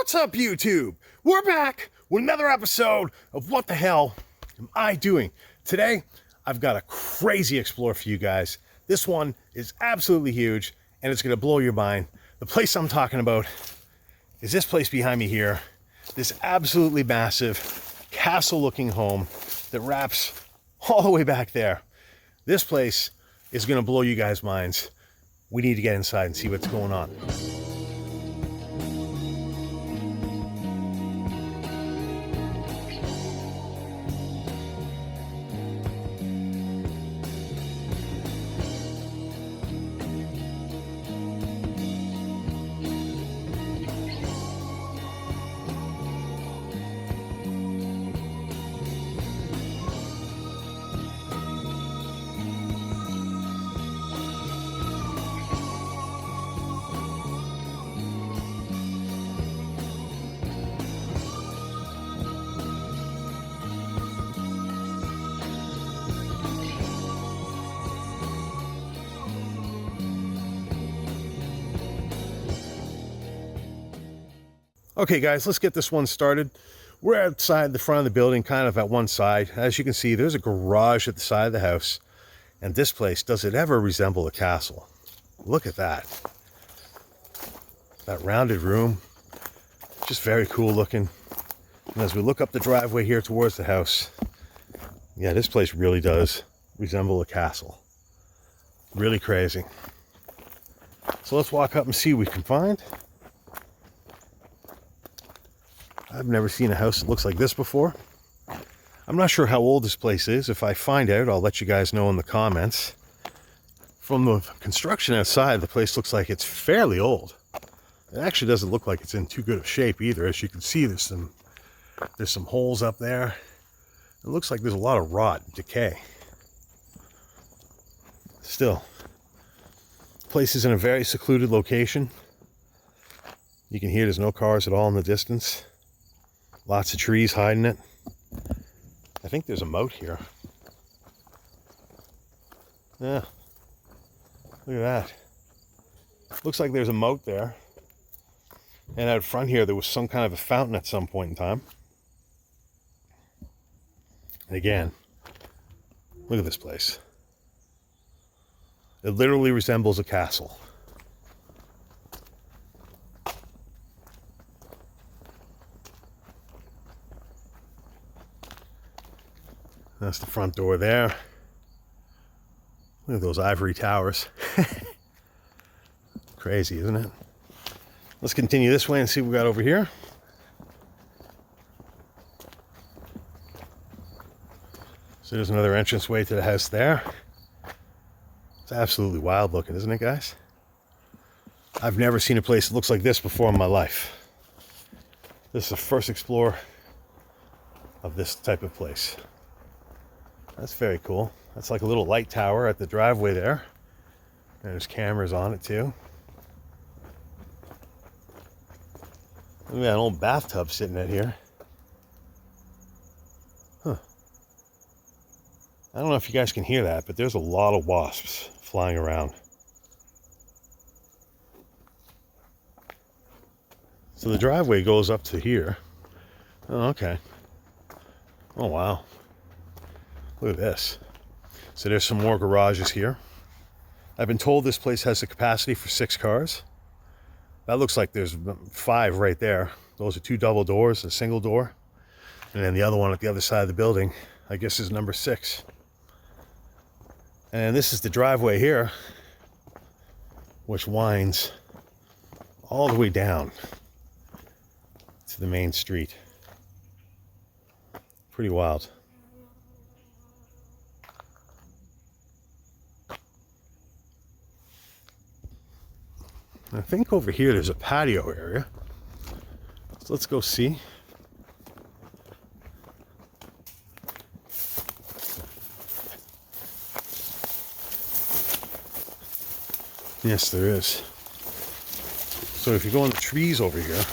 What's up, YouTube? We're back with another episode of What the Hell Am I Doing? Today, I've got a crazy explore for you guys. This one is absolutely huge, and it's going to blow your mind. The place I'm talking about is this place behind me here. This absolutely massive, castle-looking home that wraps all the way back there. This place is going to blow you guys' minds. We need to get inside and see what's going on. Okay guys, let's get this one started. We're outside the front of the building, kind of at one side. As you can see, there's a garage at the side of the house. And this place, does it ever resemble a castle? Look at that. That rounded room. Just very cool looking. And as we look up the driveway here towards the house, yeah, this place really does resemble a castle. Really crazy. So let's walk up and see what we can find. I've never seen a house that looks like this before. I'm not sure how old this place is. If I find out, I'll let you guys know in the comments. From the construction outside, the place looks like it's fairly old. It actually doesn't look like it's in too good of shape either. As you can see, there's some holes up there. It looks like there's a lot of rot and decay. Still, the place is in a very secluded location. You can hear there's no cars at all in the distance. Lots of trees hiding it. I think there's a moat here. Yeah. Look at that. Looks like there's a moat there. And out front here, there was some kind of a fountain at some point in time. And again, look at this place. It literally resembles a castle. That's the front door there. Look at those ivory towers. Crazy, isn't it? Let's continue this way and see what we got over here. So there's another entranceway to the house there. It's absolutely wild looking, isn't it, guys? I've never seen a place that looks like this before in my life. This is the first explore of this type of place. That's very cool. That's like a little light tower at the driveway there. And there's cameras on it too. Look at that old bathtub sitting out here. Huh. I don't know if you guys can hear that, but there's a lot of wasps flying around. So the driveway goes up to here. Oh, okay. Oh, wow. Look at this. So there's some more garages here. I've been told this place has a capacity for 6 cars. That looks like there's 5 right there. Those are 2 double doors, a single door. And then the other one at the other side of the building, I guess, is number 6. And this is the driveway here, which winds all the way down to the main street. Pretty wild. I think over here there's a patio area. So let's go see. Yes, there is. So if you go in the trees over here,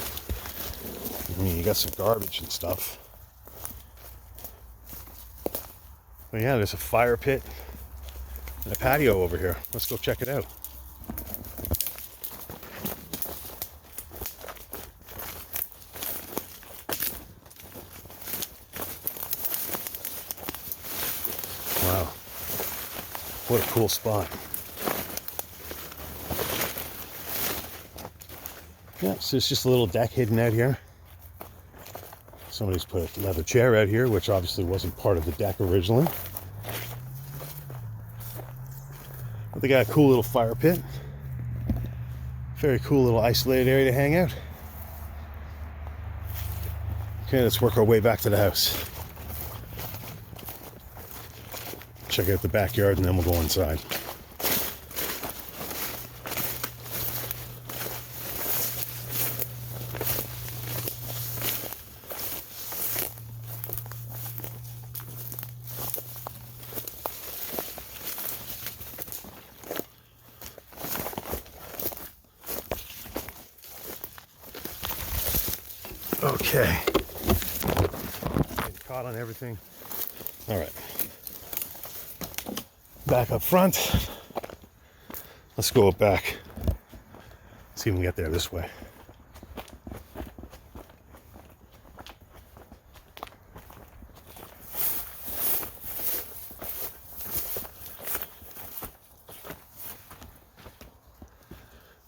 I mean, you got some garbage and stuff. But yeah, there's a fire pit and a patio over here. Let's go check it out. Wow. What a cool spot. Yeah, so it's just a little deck hidden out here. Somebody's put a leather chair out here, which obviously wasn't part of the deck originally. But they got a cool little fire pit. Very cool little isolated area to hang out. Okay, let's work our way back to the house. Check out the backyard and then we'll go inside. Okay. Getting caught on everything. All right. Back up front. Let's go up back. See if we can get there this way.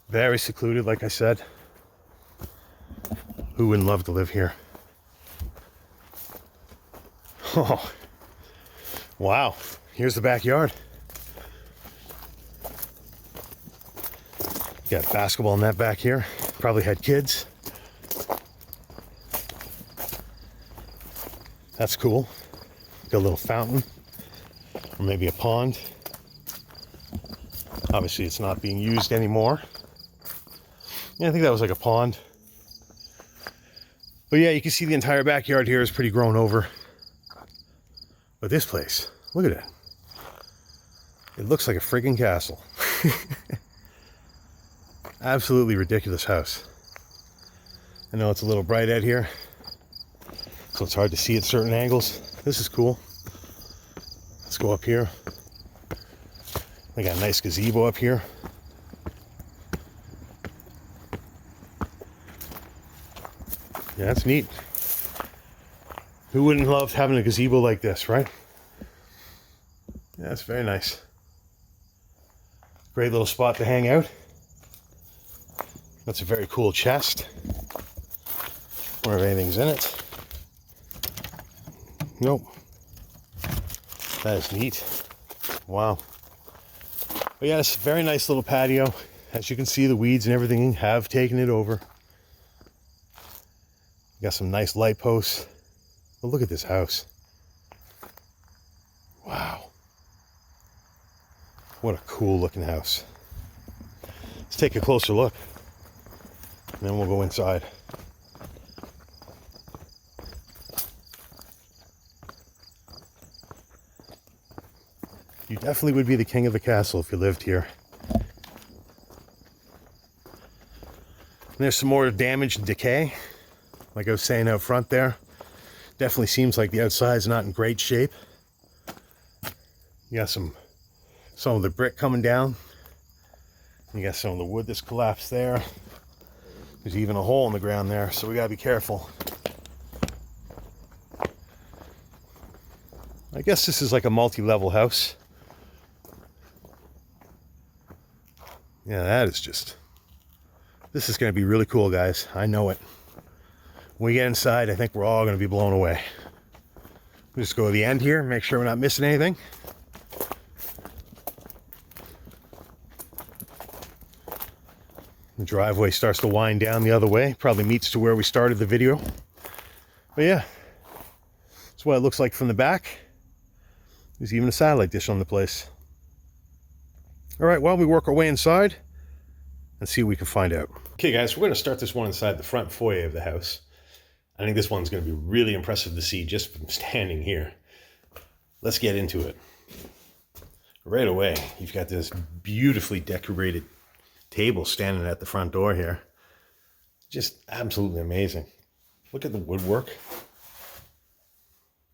Very secluded, like I said. Who wouldn't love to live here? Oh, wow. Here's the backyard. Got basketball net back here. Probably had kids. That's cool. Got a little fountain. Or maybe a pond. Obviously it's not being used anymore. Yeah, I think that was like a pond. But yeah, you can see the entire backyard here is pretty grown over. But this place, look at it. It looks like a friggin' castle. Absolutely ridiculous house. I know it's a little bright out here, so it's hard to see at certain angles. This is cool. Let's go up here. They got a nice gazebo up here. Yeah, that's neat. Who wouldn't love having a gazebo like this, right? Yeah, it's very nice. Great little spot to hang out. That's a very cool chest. I wonder if anything's in it. Nope. That is neat. Wow. But yeah, it's a very nice little patio. As you can see, the weeds and everything have taken it over. Got some nice light posts. But look at this house. Wow. What a cool looking house. Let's take a closer look. And then we'll go inside. You definitely would be the king of the castle if you lived here. And there's some more damage and decay. Like I was saying out front there. Definitely seems like the outside's not in great shape. You got some of the brick coming down. You got some of the wood that's collapsed there. There's even a hole in the ground there, so we gotta be careful. I guess this is like a multi-level house. Yeah, that is just... This is gonna be really cool, guys. I know it. When we get inside, I think we're all gonna be blown away. We'll just go to the end here, make sure we're not missing anything. The driveway starts to wind down the other way. Probably meets to where we started the video. But yeah, that's what it looks like from the back. There's even a satellite dish on the place. All right, well, we work our way inside and see what we can find out. Okay, guys, we're going to start this one inside the front foyer of the house. I think this one's going to be really impressive to see just from standing here. Let's get into it. Right away, you've got this beautifully decorated table standing at the front door here. Just absolutely amazing. Look at the woodwork.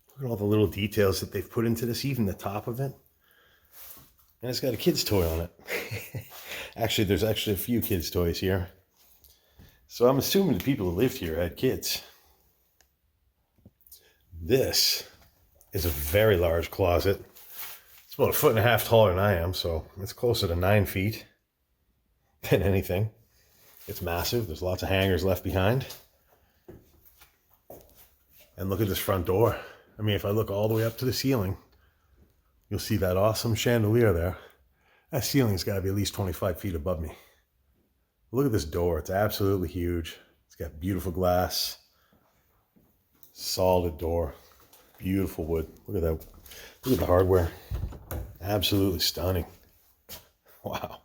Look at all the little details that they've put into this, even the top of it. And it's got a kid's toy on it. Actually, there's actually a few kids' toys here. So I'm assuming the people who lived here had kids. This is a very large closet. It's about 1.5 feet taller than I am, so it's closer to 9 feet than anything. It's massive. There's lots of hangers left behind. And look at this front door. I mean, if I look all the way up to the ceiling, you'll see that awesome chandelier there. That ceiling's got to be at least 25 feet above me. Look at this door. It's absolutely huge. It's got beautiful glass. Solid door. Beautiful wood. Look at that. Look at the hardware. Absolutely stunning. Wow.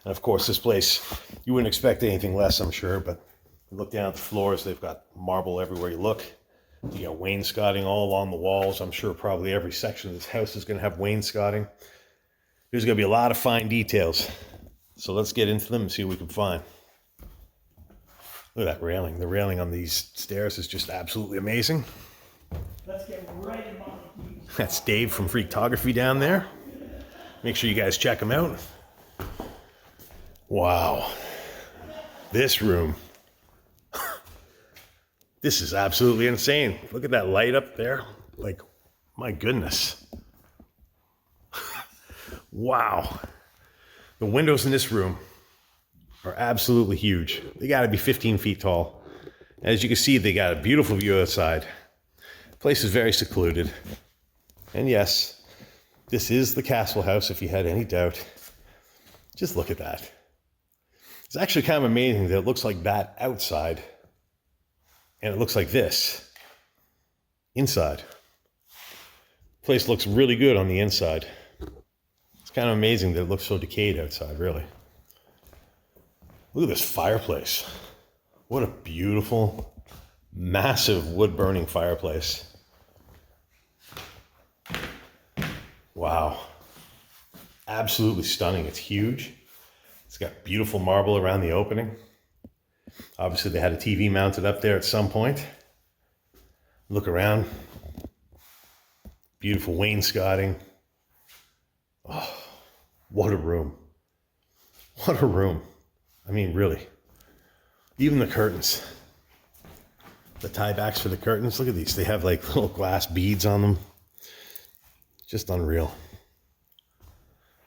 And of course, this place, you wouldn't expect anything less, I'm sure, but you look down at the floors, they've got marble everywhere you look. You got wainscoting all along the walls. I'm sure probably every section of this house is going to have wainscoting. There's going to be a lot of fine details. So let's get into them and see what we can find. Look at that railing. The railing on these stairs is just absolutely amazing. Let's get right in on the That's Dave from Freaktography down there. Make sure you guys check him out. Wow. This room. This is absolutely insane. Look at that light up there. Like, my goodness. Wow. The windows in this room are absolutely huge. They got to be 15 feet tall. As you can see, they got a beautiful view outside. The place is very secluded. And yes, this is the castle house, if you had any doubt. Just look at that. It's actually kind of amazing that it looks like that outside. And it looks like this inside. The place looks really good on the inside. It's kind of amazing that it looks so decayed outside, really. Look at this fireplace. What a beautiful, massive wood-burning fireplace. Wow. Absolutely stunning. It's huge. It's got beautiful marble around the opening. Obviously, they had a TV mounted up there at some point. Look around. Beautiful wainscoting. Oh, what a room. What a room. I mean, really. Even the curtains. The tie backs for the curtains. Look at these. They have like little glass beads on them. Just unreal.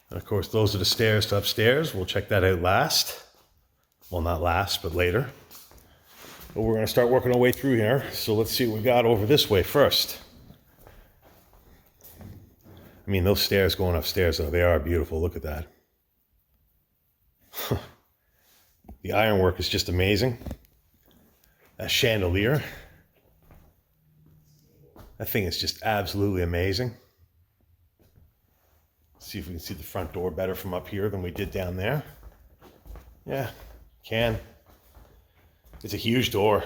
And of course, those are the stairs to upstairs. We'll check that out last. Well, not last, but later. But we're going to start working our way through here. So let's see what we got over this way first. I mean, those stairs going upstairs, though, they are beautiful. Look at that. The ironwork is just amazing. That chandelier. That thing is just absolutely amazing. Let's see if we can see the front door better from up here than we did down there. Yeah, can. It's a huge door.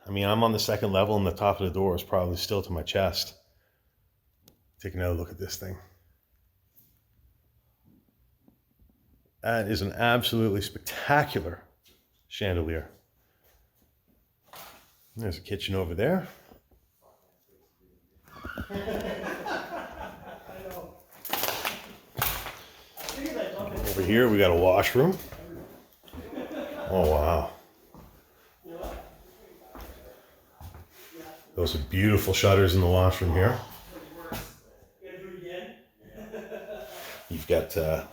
I mean, I'm on the second level and the top of the door is probably still to my chest. Take another look at this thing. That is an absolutely spectacular chandelier. There's a kitchen over there. Over here we got a washroom. Oh wow. Those are beautiful shutters in the washroom here. You've got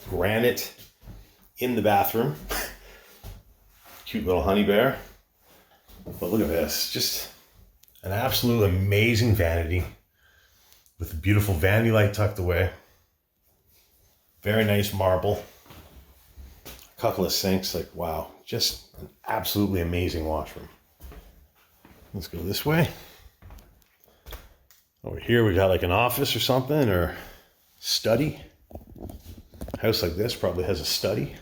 granite in the bathroom. Cute little honey bear. But look at this, just an absolute amazing vanity with a beautiful vanity light tucked away. Very nice marble. A couple of sinks, like wow, just an absolutely amazing washroom. Let's go this way. Over here we got like an office or something, or study. A house like this probably has a study.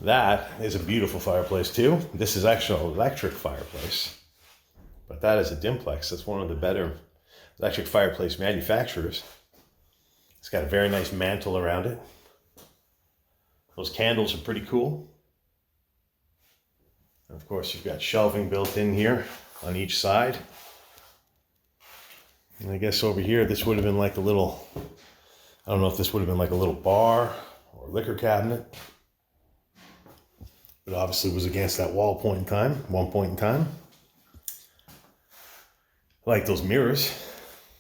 That is a beautiful fireplace too. This is actually an electric fireplace, but that is a Dimplex. That's one of the better electric fireplace manufacturers. It's got a very nice mantle around it. Those candles are pretty cool. And of course, you've got shelving built in here on each side. And I guess over here, this would have been like a little, I don't know if this would have been like a little bar or liquor cabinet. But obviously it was against that wall one point in time. I like those mirrors.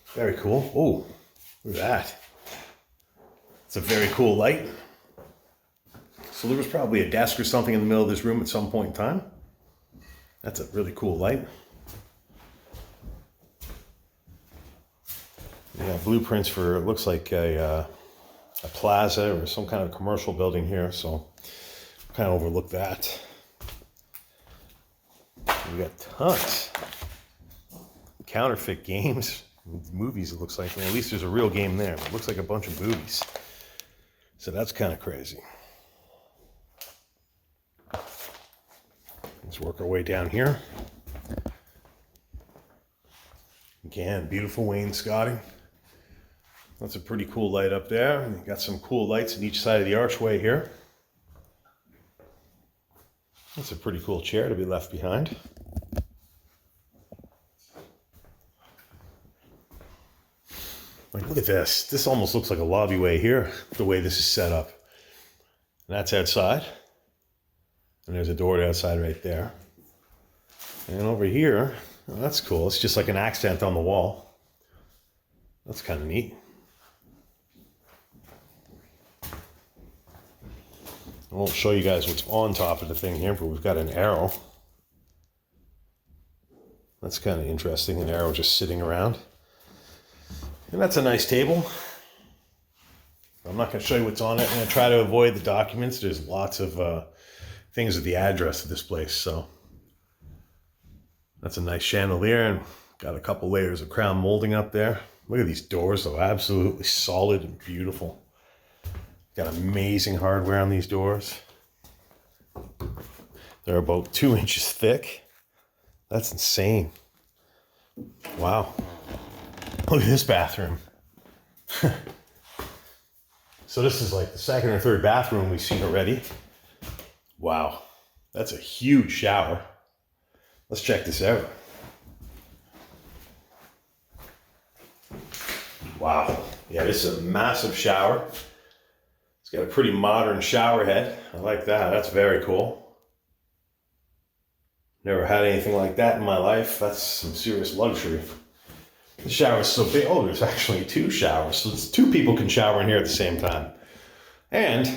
Very cool. Oh, look at that. It's a very cool light. So there was probably a desk or something in the middle of this room at some point in time. That's a really cool light. Yeah, blueprints for, it looks like a plaza or some kind of commercial building here, so kind of overlook that. We got tons. Counterfeit games, movies, it looks like. Well, at least there's a real game there. It looks like a bunch of movies. So that's kind of crazy. Let's work our way down here. Again, beautiful wainscoting. That's a pretty cool light up there. And you got some cool lights on each side of the archway here. That's a pretty cool chair to be left behind. Like, look at this. This almost looks like a lobbyway here, the way this is set up. And that's outside. And there's a door outside right there. And over here, oh, that's cool. It's just like an accent on the wall. That's kind of neat. I won't show you guys what's on top of the thing here, but we've got an arrow. That's kind of interesting, an arrow just sitting around. And that's a nice table. I'm not going to show you what's on it. I'm going to try to avoid the documents. There's lots of things with the address of this place, so that's a nice chandelier, and got a couple layers of crown molding up there. Look at these doors, though, absolutely solid and beautiful. Got amazing hardware on these doors. They're about 2 inches thick. That's insane. Wow. Look at this bathroom. So this is like the second or third bathroom we've seen already. Wow, that's a huge shower. Let's check this out. Wow, yeah, this is a massive shower. It's got a pretty modern shower head. I like that, that's very cool. Never had anything like that in my life. That's some serious luxury. The shower is so big. Oh, there's actually 2 showers. So it's 2 people can shower in here at the same time. And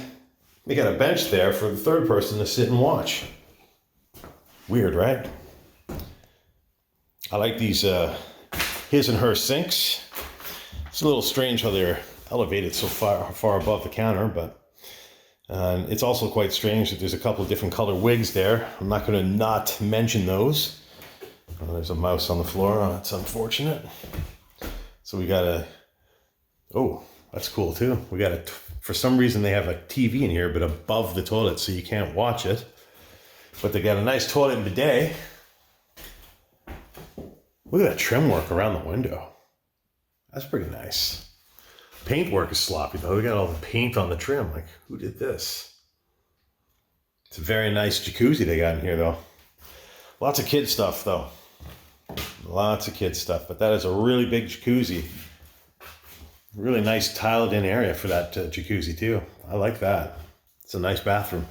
they got a bench there for the third person to sit and watch. Weird, right? I like these his and her sinks. It's a little strange how they're elevated so far above the counter, but it's also quite strange that there's a couple of different color wigs there. I'm not going to not mention those. Oh, there's a mouse on the floor. Oh, that's unfortunate. So we got a... Oh, that's cool too. We got a... For some reason they have a TV in here, but above the toilet, so you can't watch it. But they got a nice toilet and bidet. Look at that trim work around the window. That's pretty nice. Paint work is sloppy though. They got all the paint on the trim. Like, who did this? It's a very nice jacuzzi they got in here though. Lots of kid stuff though. Lots of kid stuff, but that is a really big jacuzzi. Really nice tiled in area for that jacuzzi too. I like that. It's a nice bathroom.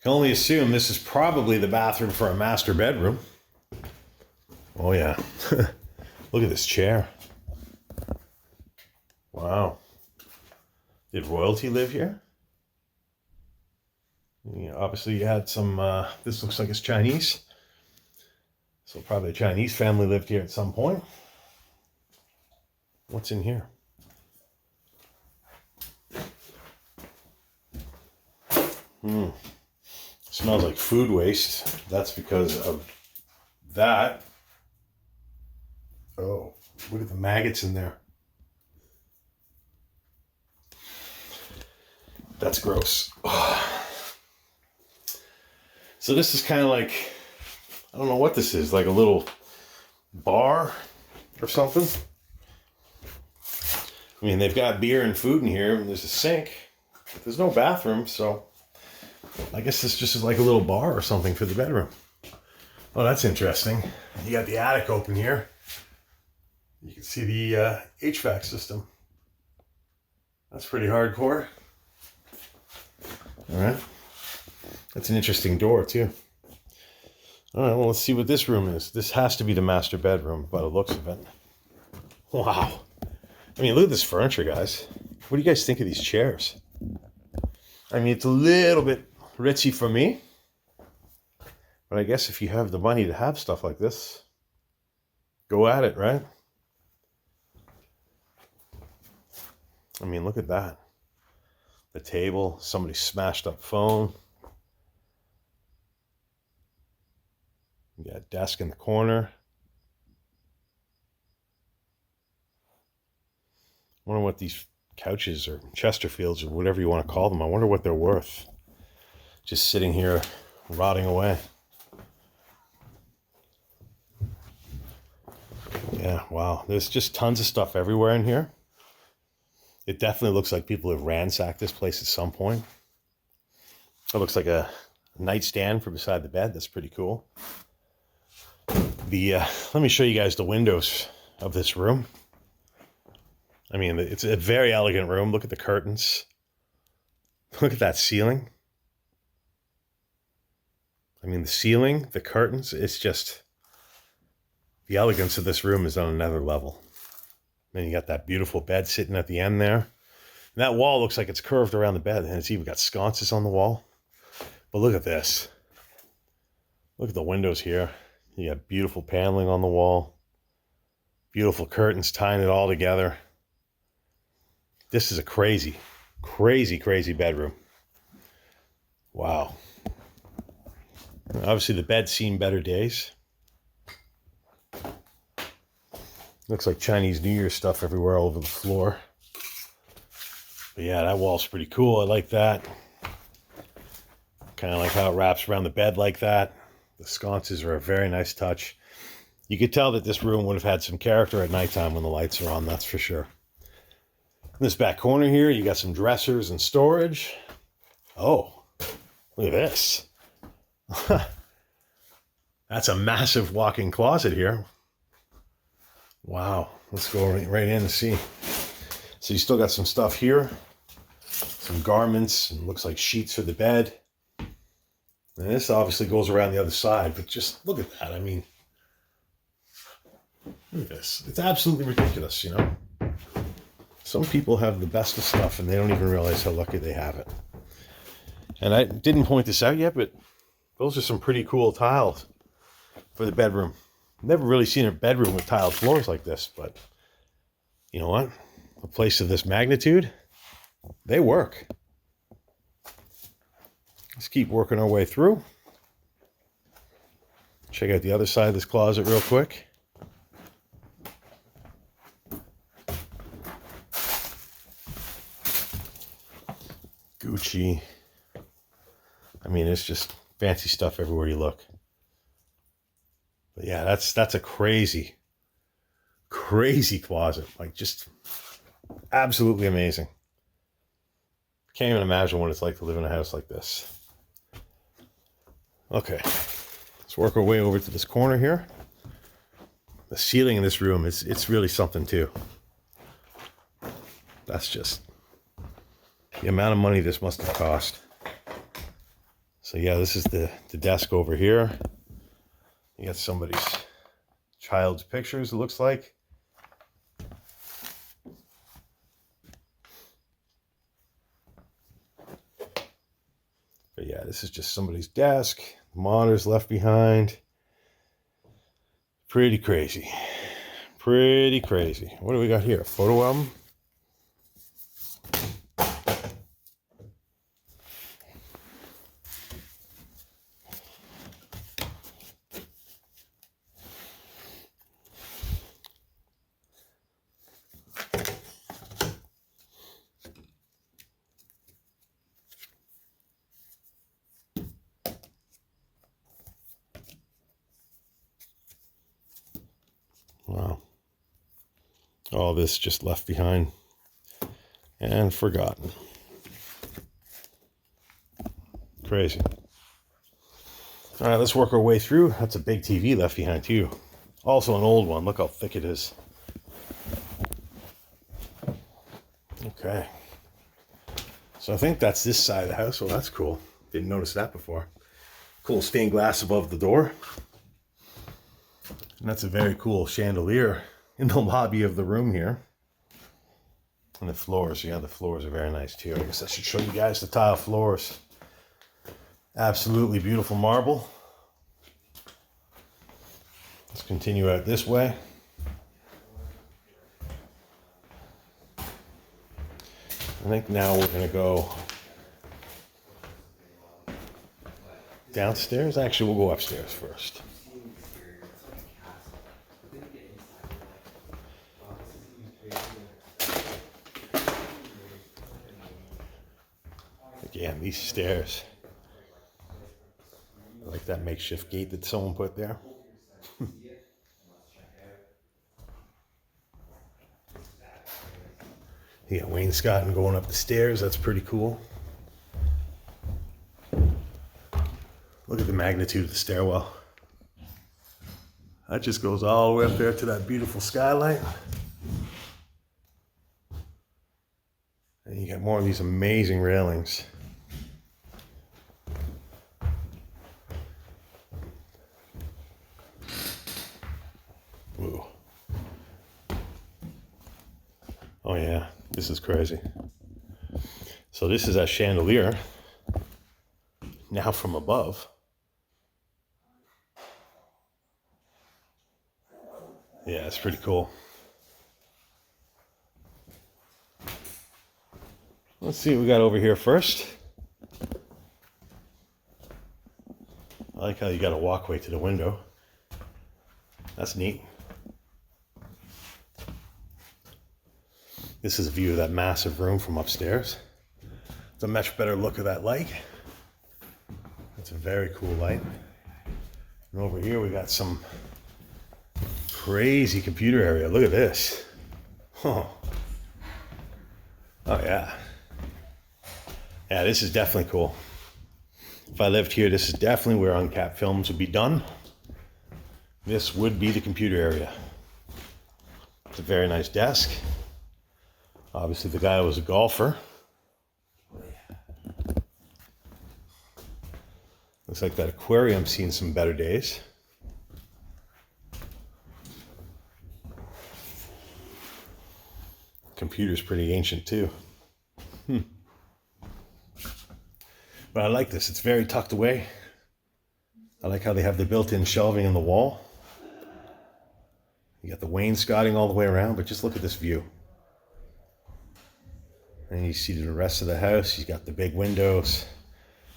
Can only assume this is probably the bathroom for a master bedroom. Oh yeah. Look at this chair. Wow. Did royalty live here? Yeah, obviously you had some, this looks like it's Chinese. So probably a Chinese family lived here at some point. What's in here? Smells like food waste. That's because of that. Oh, look at the maggots in there. That's gross. So this is kind of like, I don't know what this is, like a little bar or something. I mean, they've got beer and food in here, and there's a sink, but there's no bathroom, so I guess this just is like a little bar or something for the bedroom. Oh, that's interesting. You got the attic open here. You can see the HVAC system. That's pretty hardcore. All right. That's an interesting door, too. All right, well, let's see what this room is. This has to be the master bedroom by the looks of it. Wow. I mean, look at this furniture, guys. What do you guys think of these chairs? I mean, it's a little bit ritzy for me, but I guess if you have the money to have stuff like this, go at it, right? I mean, look at that. The table, somebody's smashed up phone. You got a desk in the corner. I wonder what these couches or Chesterfields or whatever you want to call them, I wonder what they're worth. Just sitting here rotting away. Yeah, wow. There's just tons of stuff everywhere in here. It definitely looks like people have ransacked this place at some point. It looks like a nightstand for beside the bed. That's pretty cool. Let me show you guys the windows of this room. I mean, it's a very elegant room. Look at the curtains. Look at that ceiling. I mean, the ceiling, the curtains, it's just... The elegance of this room is on another level. Then you got that beautiful bed sitting at the end there. And that wall looks like it's curved around the bed, and it's even got sconces on the wall. But look at this. Look at the windows here. You got beautiful paneling on the wall. Beautiful curtains tying it all together. This is a crazy, crazy, crazy bedroom. Wow. Obviously, the bed's seen better days. Looks like Chinese New Year stuff everywhere all over the floor. But yeah, that wall's pretty cool. I like that. Kind of like how it wraps around the bed like that. The sconces are a very nice touch. You could tell that this room would have had some character at nighttime when the lights are on, that's for sure. In this back corner here, you got some dressers and storage. Oh, look at this. That's a massive walk-in closet here. Wow, let's go right in and see. So you still got some stuff here. Some garments, and looks like sheets for the bed. And this obviously goes around the other side, but just look at that. I mean, look at this. It's absolutely ridiculous, you know? Some people have the best of stuff and they don't even realize how lucky they have it. And I didn't point this out yet, but those are some pretty cool tiles for the bedroom. Never really seen a bedroom with tiled floors like this, but you know what? A place of this magnitude, they work. Let's keep working our way through. Check out the other side of this closet real quick. Gucci. I mean, it's just fancy stuff everywhere you look. But yeah, that's a crazy, crazy closet. Like, just absolutely amazing. Can't even imagine what it's like to live in a house like this. Okay, let's work our way over to this corner here. The ceiling in this room it's really something too. That's just the amount of money this must have cost. So yeah, this is the desk over here. You got somebody's child's pictures, it looks like. But yeah, this is just somebody's desk. The monitor's left behind. Pretty crazy. Pretty crazy. What do we got here? A photo album? Wow. All this just left behind and forgotten. Crazy. All right, let's work our way through. That's a big TV left behind too. Also an old one. Look how thick it is. Okay. So I think that's this side of the house. Well, that's cool. Didn't notice that before. Cool stained glass above the door. And that's a very cool chandelier in the lobby of the room here. And the floors, yeah, the floors are very nice too. I guess I should show you guys the tile floors. Absolutely beautiful marble. Let's continue out this way. I think now we're going to go downstairs. Actually, we'll go upstairs first. Again, these stairs. I like that makeshift gate that someone put there. You got wainscoting going up the stairs. That's pretty cool. Look at the magnitude of the stairwell. That just goes all the way up there to that beautiful skylight. And you got more of these amazing railings. Ooh. Oh yeah, this is crazy. So this is a chandelier. Now from above. Yeah, it's pretty cool. Let's see what we got over here first. I like how you got a walkway to the window. That's neat. This is a view of that massive room from upstairs. It's a much better look of that light. It's a very cool light. And over here we got some crazy computer area. Look at this. Oh yeah. Yeah, this is definitely cool. If I lived here, this is definitely where uncapped films would be done. This would be the computer area. It's a very nice desk. Obviously the guy was a golfer. Looks like that aquarium's seen some better days. Computer's pretty ancient too. But I like this. It's very tucked away. I like how they have the built-in shelving in the wall. You got the wainscoting all the way around, but just look at this view. And you see the rest of the house. You got the big windows.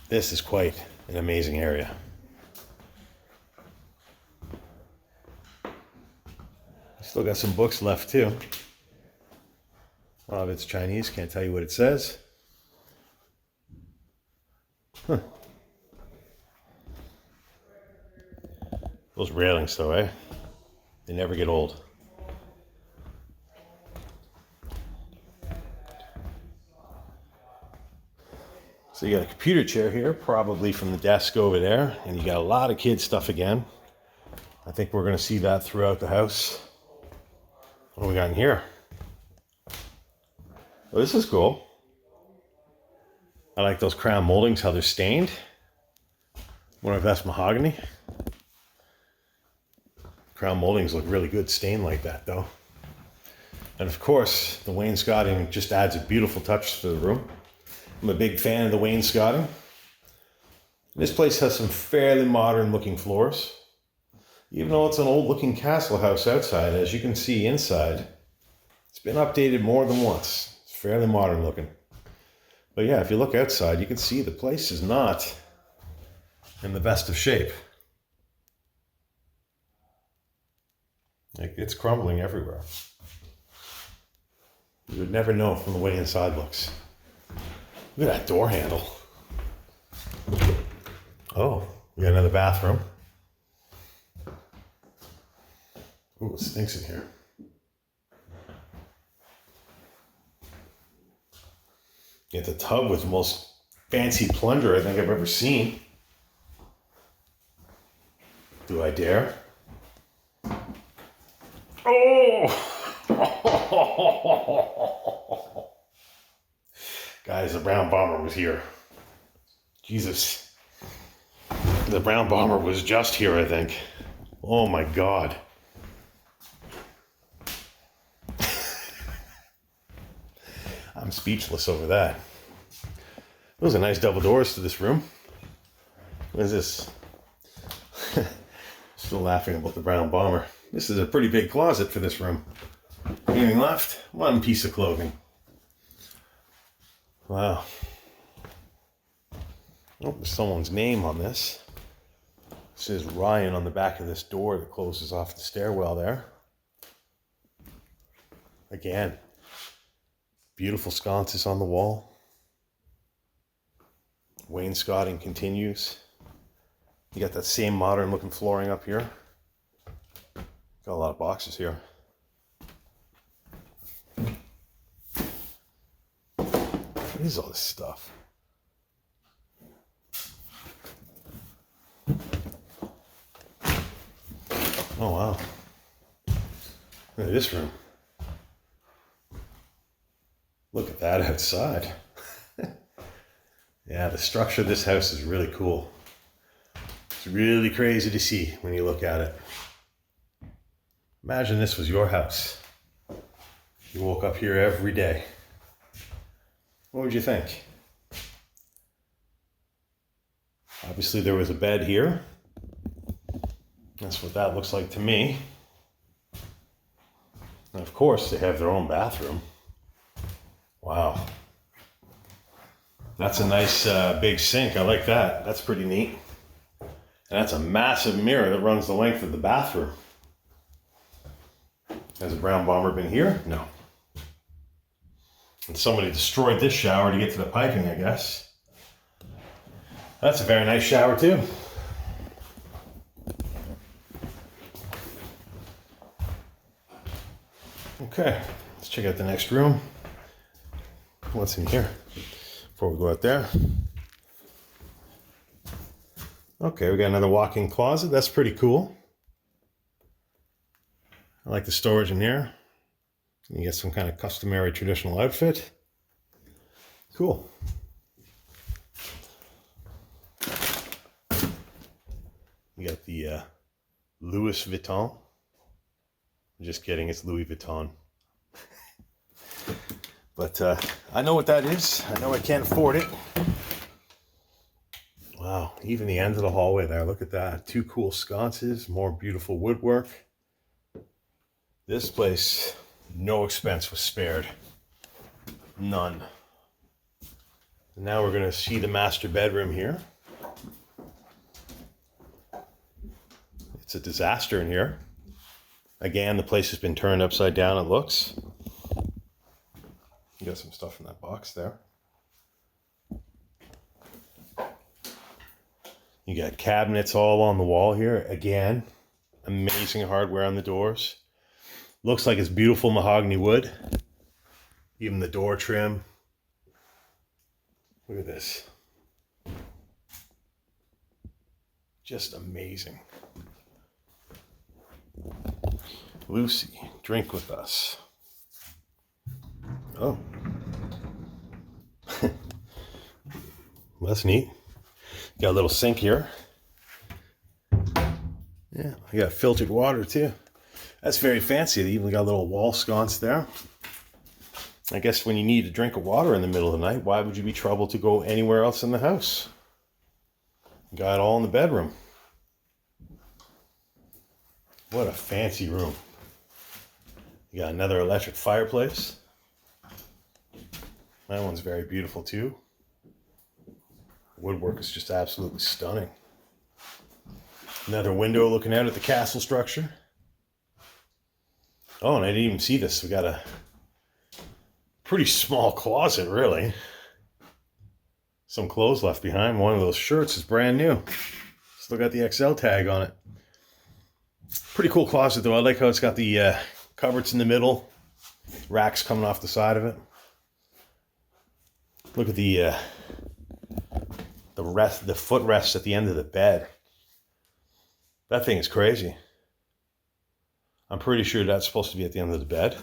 This is quite an amazing area. Still got some books left too. A lot of it's Chinese, can't tell you what it says. Huh. Those railings though, eh? They never get old. So you got a computer chair here, probably from the desk over there, and you got a lot of kid stuff again. I think we're gonna see that throughout the house. What do we got in here? Oh, this is cool. I like those crown moldings, how they're stained. Wonder if that's mahogany. Crown moldings look really good stained like that though. And of course, the wainscoting just adds a beautiful touch to the room. I'm a big fan of the wainscoting. This place has some fairly modern looking floors. Even though it's an old looking castle house outside, as you can see inside, it's been updated more than once. It's fairly modern looking. But yeah, if you look outside, you can see the place is not in the best of shape. Like, it's crumbling everywhere. You would never know from the way inside looks. Look at that door handle. Oh, we got another bathroom. Ooh, it stinks in here. You got the tub with the most fancy plunger I think I've ever seen. Do I dare? Oh! Guys, the brown bomber was here. Jesus. The brown bomber was just here, I think. Oh my God. I'm speechless over that. Those are nice double doors to this room. What is this? Still laughing about the brown bomber. This is a pretty big closet for this room. Anything left? One piece of clothing. Wow. Oh, there's someone's name on this. It says Ryan on the back of this door that closes off the stairwell there. Again, beautiful sconces on the wall. Wainscoting continues. You got that same modern looking flooring up here. Got a lot of boxes here. What is all this stuff? Oh wow. Look at this room. Look at that outside. Yeah, the structure of this house is really cool. It's really crazy to see when you look at it. Imagine this was your house. You woke up here every day. What would you think? Obviously there was a bed here. That's what that looks like to me. And of course they have their own bathroom. Wow. That's a nice big sink. I like that. That's pretty neat. And that's a massive mirror that runs the length of the bathroom. Has a brown bomber been here? No. And somebody destroyed this shower to get to the piping, I guess. That's a very nice shower too. Okay, let's check out the next room. What's in here before we go out there? Okay, we got another walk-in closet. That's pretty cool. I like the storage in here. You get some kind of customary traditional outfit. Cool. You got the Louis Vuitton. Just kidding, it's Louis Vuitton. But I know what that is. I know I can't afford it. Wow, even the end of the hallway there, look at that. Two cool sconces, more beautiful woodwork. This place, no expense was spared. None. And now we're gonna see the master bedroom here. It's a disaster in here. Again, the place has been turned upside down, it looks. You got some stuff in that box there. You got cabinets all on the wall here. Again, amazing hardware on the doors. Looks like it's beautiful mahogany wood. Even the door trim. Look at this. Just amazing. Lucy, drink with us. Oh. Well, that's neat. Got a little sink here. Yeah, I got filtered water too. That's very fancy. They even got a little wall sconce there. I guess when you need a drink of water in the middle of the night, why would you be troubled to go anywhere else in the house? Got it all in the bedroom. What a fancy room. You got another electric fireplace. That one's very beautiful too. Woodwork is just absolutely stunning. Another window looking out at the castle structure. Oh, and I didn't even see this. We got a pretty small closet, really. Some clothes left behind. One of those shirts is brand new. Still got the XL tag on it. Pretty cool closet though. I like how it's got the cupboards in the middle. Racks coming off the side of it. Look at the footrest at the end of the bed. That thing is crazy. I'm pretty sure that's supposed to be at the end of the bed.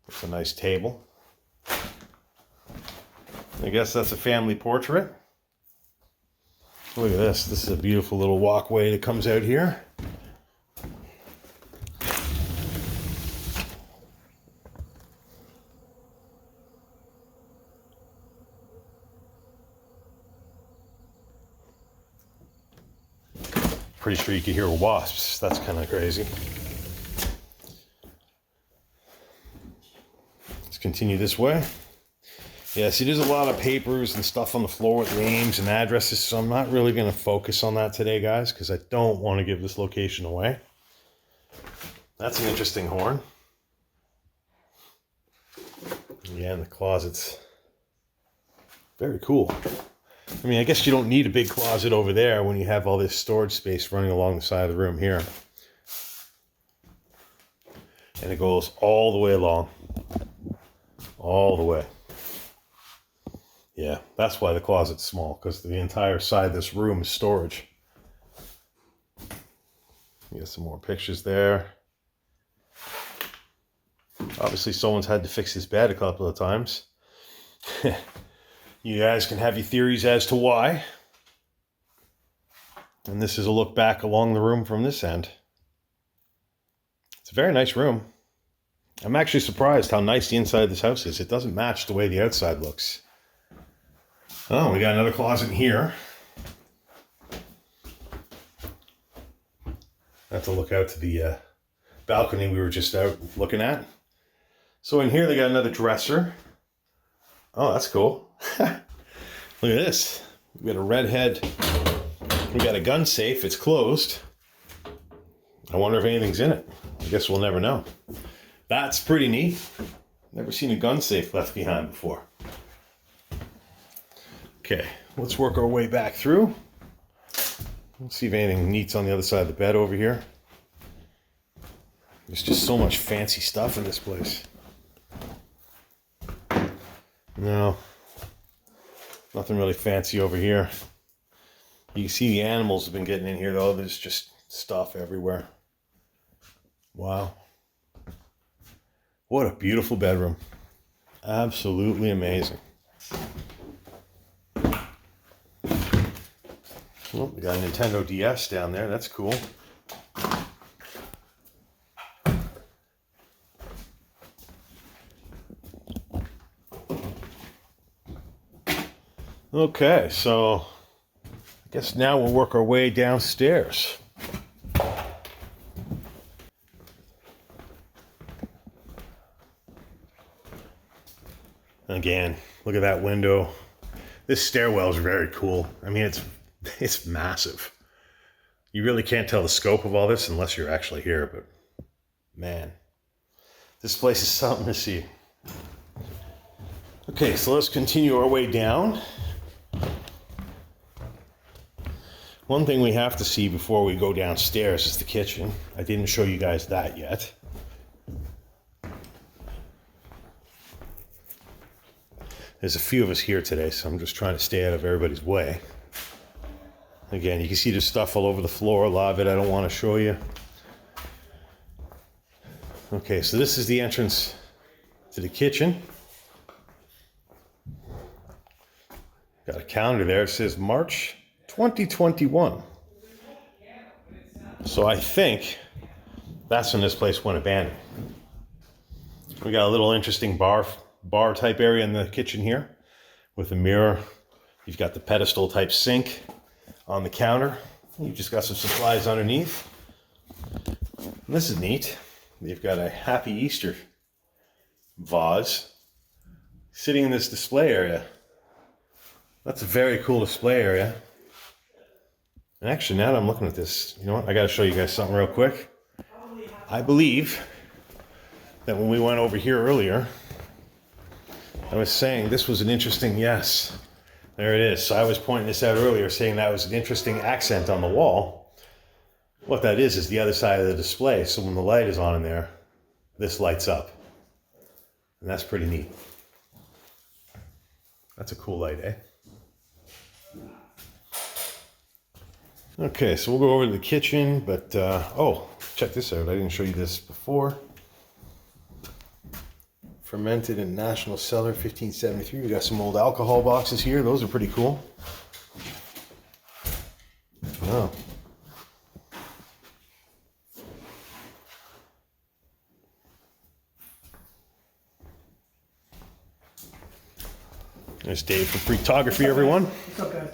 It's a nice table. I guess that's a family portrait. Look at this. This is a beautiful little walkway that comes out here. Pretty sure you can hear wasps. That's kind of crazy. Let's continue this way. Yeah, see, there's a lot of papers and stuff on the floor with names and addresses, so I'm not really going to focus on that today, guys, because I don't want to give this location away. That's an interesting horn. Yeah, and the closets. Very cool. I mean, I guess you don't need a big closet over there when you have all this storage space running along the side of the room here. And it goes all the way along. All the way. Yeah, that's why the closet's small, because the entire side of this room is storage. You got some more pictures there. Obviously, someone's had to fix this bed a couple of times. You guys can have your theories as to why. And this is a look back along the room from this end. It's a very nice room. I'm actually surprised how nice the inside of this house is. It doesn't match the way the outside looks. Oh, we got another closet in here. I have to look out to the balcony we were just out looking at. So in here they got another dresser. Oh, that's cool. Look at this. We got a red head. We got a gun safe. It's closed. I wonder if anything's in it. I guess we'll never know. That's pretty neat. Never seen a gun safe left behind before. Okay, let's work our way back through. Let's see if anything neat's on the other side of the bed over here. There's just so much fancy stuff in this place. No, nothing really fancy over here. You can see the animals have been getting in here though. There's just stuff everywhere. Wow. What a beautiful bedroom. Absolutely amazing. Oh, we got a Nintendo DS down there. That's cool. Okay, so I guess now we'll work our way downstairs. Again, look at that window. This stairwell is very cool. I mean, it's massive. You really can't tell the scope of all this unless you're actually here, but man, this place is something to see. Okay, so let's continue our way down. One thing we have to see before we go downstairs is the kitchen. I didn't show you guys that yet. There's a few of us here today, so I'm just trying to stay out of everybody's way. Again, you can see there's stuff all over the floor. A lot of it I don't want to show you. Okay, so this is the entrance to the kitchen. Got a calendar there. It says March 2021. So I think that's when this place went abandoned. We got a little interesting bar type area in the kitchen here with a mirror. You've got the pedestal type sink on the counter. You've just got some supplies underneath. And this is neat. You've got a Happy Easter vase sitting in this display area. That's a very cool display area. And actually, now that I'm looking at this, you know what? I got to show you guys something real quick. I believe that when we went over here earlier, I was saying this was an interesting, yes, there it is. So I was pointing this out earlier, saying that was an interesting accent on the wall. What that is the other side of the display. So when the light is on in there, this lights up. And that's pretty neat. That's a cool light, eh? Okay, so we'll go over to the kitchen, but, oh, check this out. I didn't show you this before. Fermented in National Cellar, 1573. We got some old alcohol boxes here. Those are pretty cool. Oh. There's Dave for photography, everyone. What's up, guys?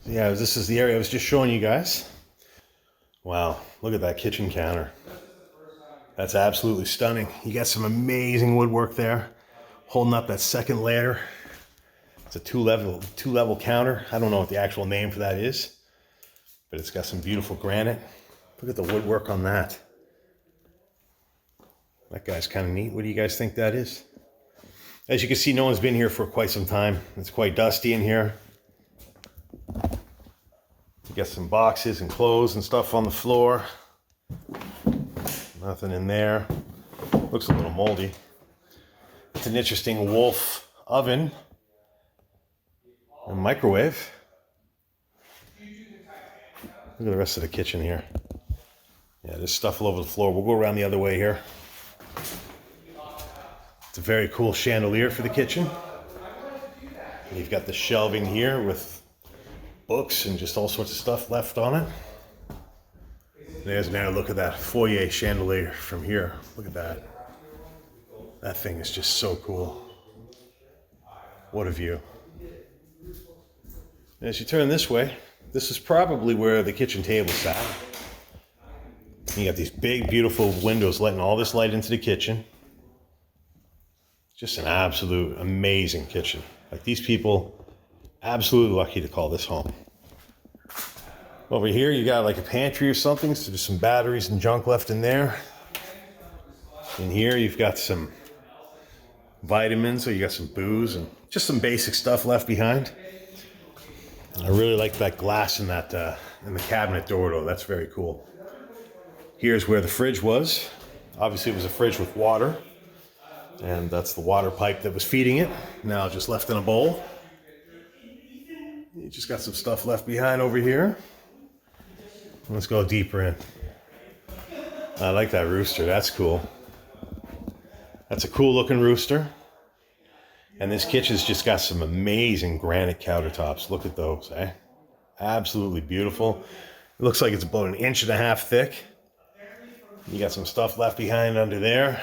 Yeah, this is the area I was just showing you guys. Wow, look at that kitchen counter. That's absolutely stunning. You got some amazing woodwork there, holding up that second layer. It's a two-level counter. I don't know what the actual name for that is, but it's got some beautiful granite. Look at the woodwork on that. That guy's kind of neat. What do you guys think that is? As you can see, no one's been here for quite some time. It's quite dusty in here. You got some boxes and clothes and stuff on the floor. Nothing in there. Looks a little moldy. It's an interesting Wolf oven and microwave. Look at the rest of the kitchen here. Yeah, there's stuff all over the floor. We'll go around the other way here. It's a very cool chandelier for the kitchen. You've got the shelving here with books and just all sorts of stuff left on it. There's another look at that foyer chandelier from here. Look at that. That thing is just so cool. What a view. As you turn this way, this is probably where the kitchen table sat. You got these big, beautiful windows letting all this light into the kitchen. Just an absolute amazing kitchen. Like, these people, absolutely lucky to call this home. Over here, you got like a pantry or something, so there's some batteries and junk left in there. In here, you've got some vitamins, so you got some booze and just some basic stuff left behind. I really like that glass in that in the cabinet door, though. That's very cool. Here's where the fridge was. Obviously, it was a fridge with water, and that's the water pipe that was feeding it. Now just left in a bowl. You just got some stuff left behind over here. Let's go deeper in. I like that rooster. That's cool. That's a cool looking rooster. And this kitchen's just got some amazing granite countertops. Look at those, eh? Absolutely beautiful. It looks like it's about 1.5 inches thick. You got some stuff left behind under there.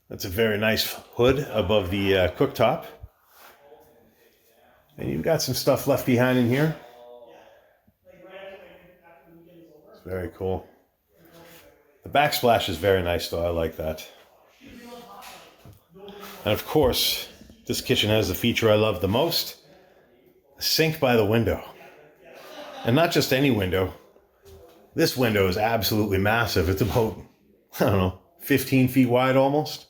That's a very nice hood above the cooktop. And you've got some stuff left behind in here. It's very cool. The backsplash is very nice, though. I like that. And of course, this kitchen has the feature I love the most. A sink by the window. And not just any window. This window is absolutely massive. It's about, I don't know, 15 feet wide almost.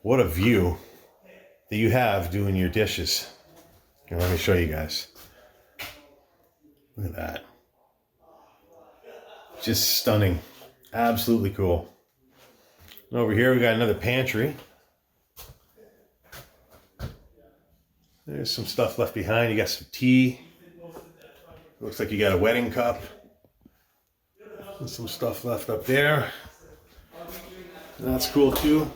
What a view that you have doing your dishes. Here, let me show you guys. Look at that. Just stunning. Absolutely cool. And over here we got another pantry. There's some stuff left behind. You got some tea. Looks like you got a wedding cup. And some stuff left up there. That's cool too.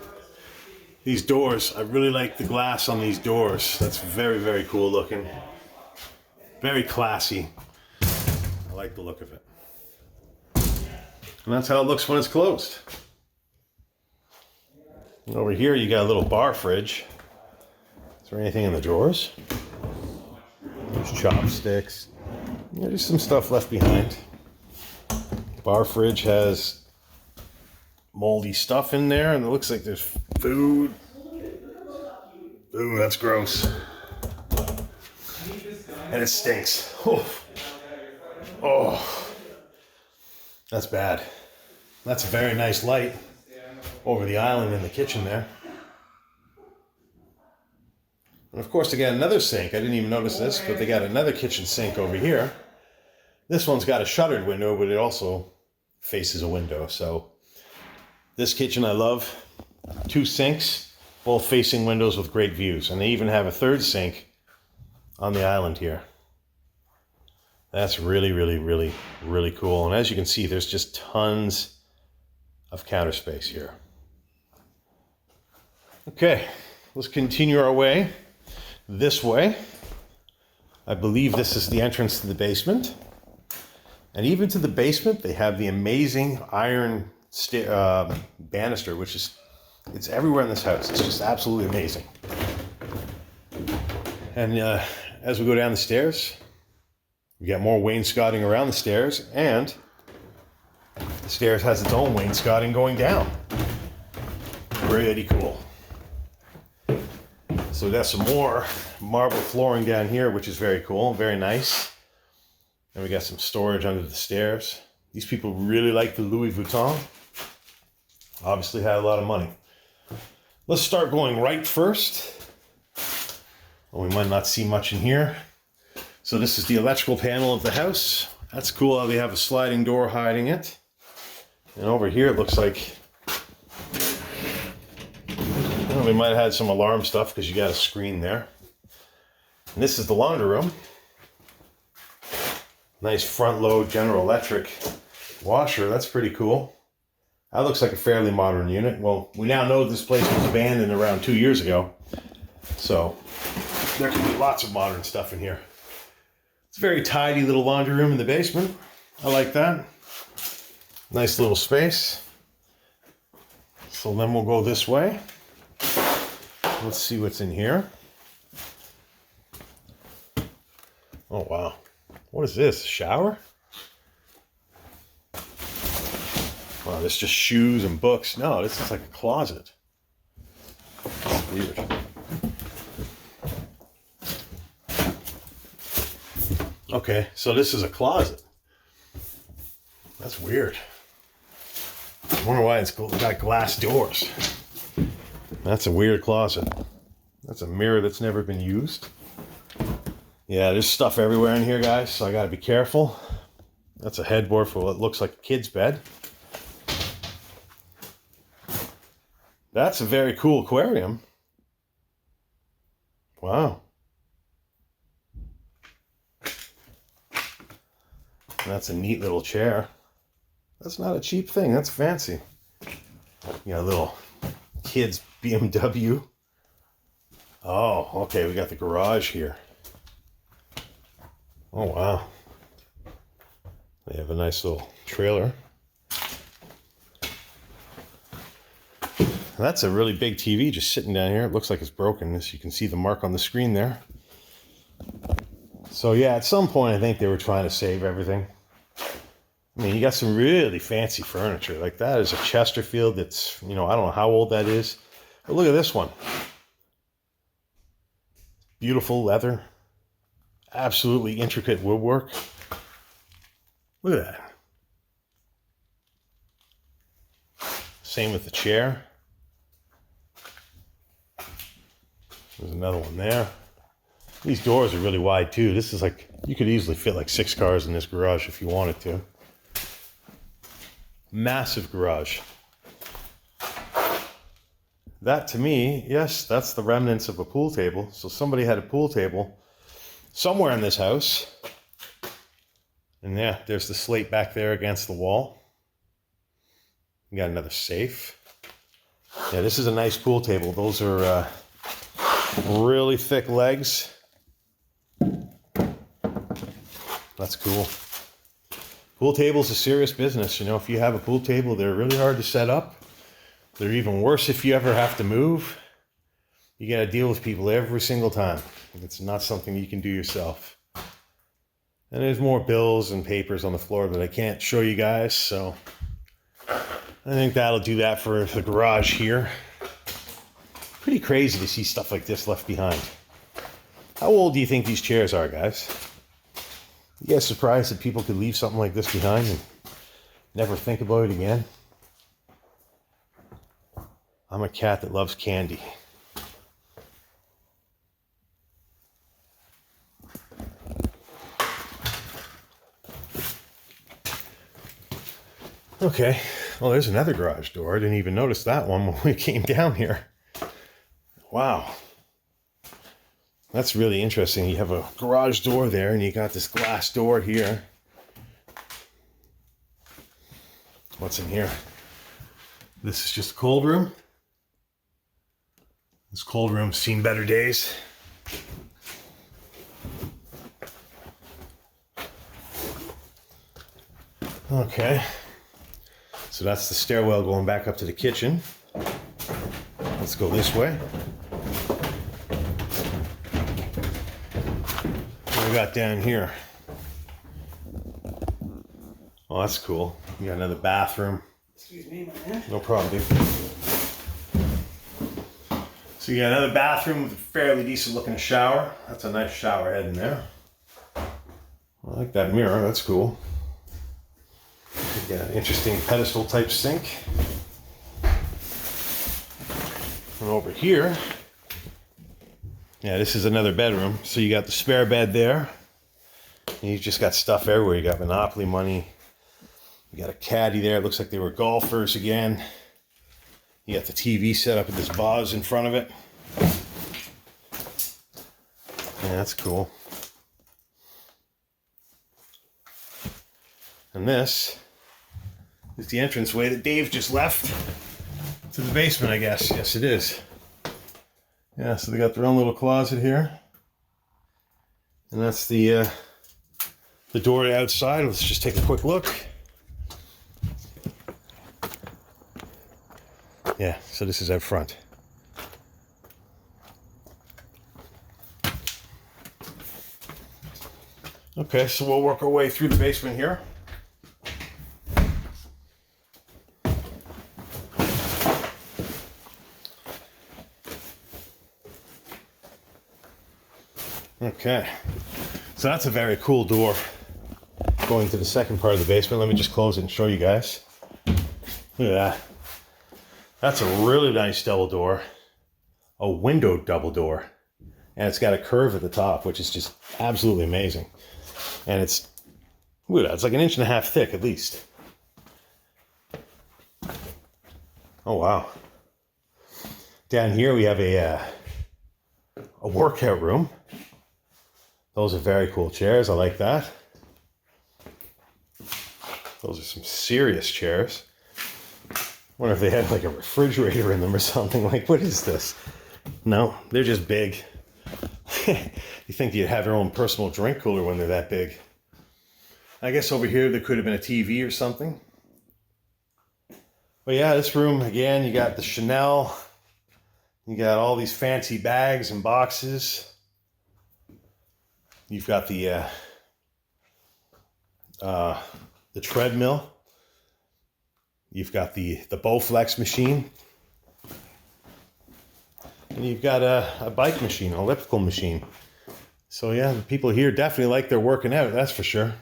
These doors, I really like the glass on these doors. That's very, very cool looking. Very classy. I like the look of it. And that's how it looks when it's closed. And over here you got a little bar fridge. Is there anything in the drawers? There's chopsticks. Yeah, there's some stuff left behind. Bar fridge has moldy stuff in there, and it looks like there's food. Ooh, that's gross. And it stinks. Oh, that's bad. That's a very nice light over the island in the kitchen there. And of course, they got another sink. I didn't even notice this, but they got another kitchen sink over here. This one's got a shuttered window, but it also faces a window. So this kitchen I love. 2 sinks, both facing windows with great views. And they even have a third sink on the island here. That's really, really, really, really cool. And as you can see, there's just tons of counter space here. Okay, let's continue our way this way. I believe this is the entrance to the basement. And even to the basement, they have the amazing iron banister, which is, it's everywhere in this house. It's just absolutely amazing. And as we go down the stairs, We got more wainscoting around the stairs, and the stairs has its own wainscoting going down. Pretty cool. So we got some more marble flooring down here, which is very cool, very nice. And we got some storage under the stairs. These people really like the Louis Vuitton. Obviously had a lot of money. Let's start going right first. Well, we might not see much in here. So this is the electrical panel of the house. That's cool how they have a sliding door hiding it. And over here it looks like, well, they might have had some alarm stuff because you got a screen there. And this is the laundry room. Nice front load General Electric washer. That's pretty cool. That looks like a fairly modern unit. Well, we now know this place was abandoned around 2 years ago. So there could be lots of modern stuff in here. It's a very tidy little laundry room in the basement. I like that. Nice little space. So then we'll go this way. Let's see what's in here. Oh, wow. What is this? A shower? Wow, this is just shoes and books. No, this is like a closet. That's weird. Okay, so this is a closet. That's weird. I wonder why it's got glass doors. That's a weird closet. That's a mirror that's never been used. Yeah, there's stuff everywhere in here, guys, so I gotta be careful. That's a headboard for what looks like a kid's bed. That's a very cool aquarium. Wow. That's a neat little chair. That's not a cheap thing. That's fancy. You got a little kid's BMW. Oh, okay. We got the garage here. Oh, wow. They have a nice little trailer. That's a really big TV just sitting down here. It looks like it's broken. As you can see the mark on the screen there. So yeah, at some point I think they were trying to save everything. I mean, you got some really fancy furniture. Like that is a Chesterfield that's, I don't know how old that is. But look at this one. Beautiful leather. Absolutely intricate woodwork. Look at that. Same with the chair. There's another one there. These doors are really wide too. This is like, you could easily fit like 6 cars in this garage if you wanted to. Massive garage. That to me, yes, that's the remnants of a pool table. So somebody had a pool table somewhere in this house. And yeah, there's the slate back there against the wall. You got another safe. Yeah, this is a nice pool table. Those are really thick legs. That's cool. Pool tables are serious business. If you have a pool table, they're really hard to set up. They're even worse if you ever have to move. You got to deal with people every single time. It's not something you can do yourself. And there's more bills and papers on the floor that I can't show you guys, so I think that'll do that for the garage here. Pretty crazy to see stuff like this left behind. How old do you think these chairs are, guys? You guys surprised that people could leave something like this behind and never think about it again? I'm a cat that loves candy. Okay, well, there's another garage door. I didn't even notice that one when we came down here. Wow. That's really interesting. You have a garage door there and you got this glass door here. What's in here? This is just a cold room. This cold room's seen better days. Okay. So that's the stairwell going back up to the kitchen. Let's go this way. What do we got down here? Oh, that's cool. You got another bathroom. Excuse me, my man. No problem, dude. So you got another bathroom with a fairly decent looking shower. That's a nice shower head in there. I like that mirror, that's cool. You got an interesting pedestal type sink. And over here, yeah, this is another bedroom. So you got the spare bed there. And you just got stuff everywhere. You got Monopoly money. You got a caddy there. It looks like they were golfers again. You got the TV set up with this vase in front of it. Yeah, that's cool. And this is the entranceway that Dave just left to the basement, I guess. Yes, it is. Yeah, so they got their own little closet here. And that's the door outside. Let's just take a quick look. Yeah, so this is out front. Okay, so we'll work our way through the basement here. Okay, so that's a very cool door going to the second part of the basement. Let me just close it and show you guys. Look at that. That's a really nice double door, a window double door, and it's got a curve at the top, which is just absolutely amazing. And it's, look at that, it's like 1.5 inches thick at least. Oh wow. Down here we have a workout room. Those are very cool chairs. I like that. Those are some serious chairs. Wonder if they had like a refrigerator in them or something. Like, what is this? No, they're just big. You think you'd have your own personal drink cooler when they're that big. I guess over here there could have been a TV or something. But yeah, this room, again, you got the Chanel. You got all these fancy bags and boxes. You've got the treadmill. You've got the Bowflex machine. And you've got a bike machine, an elliptical machine. So yeah, the people here definitely like their working out, that's for sure.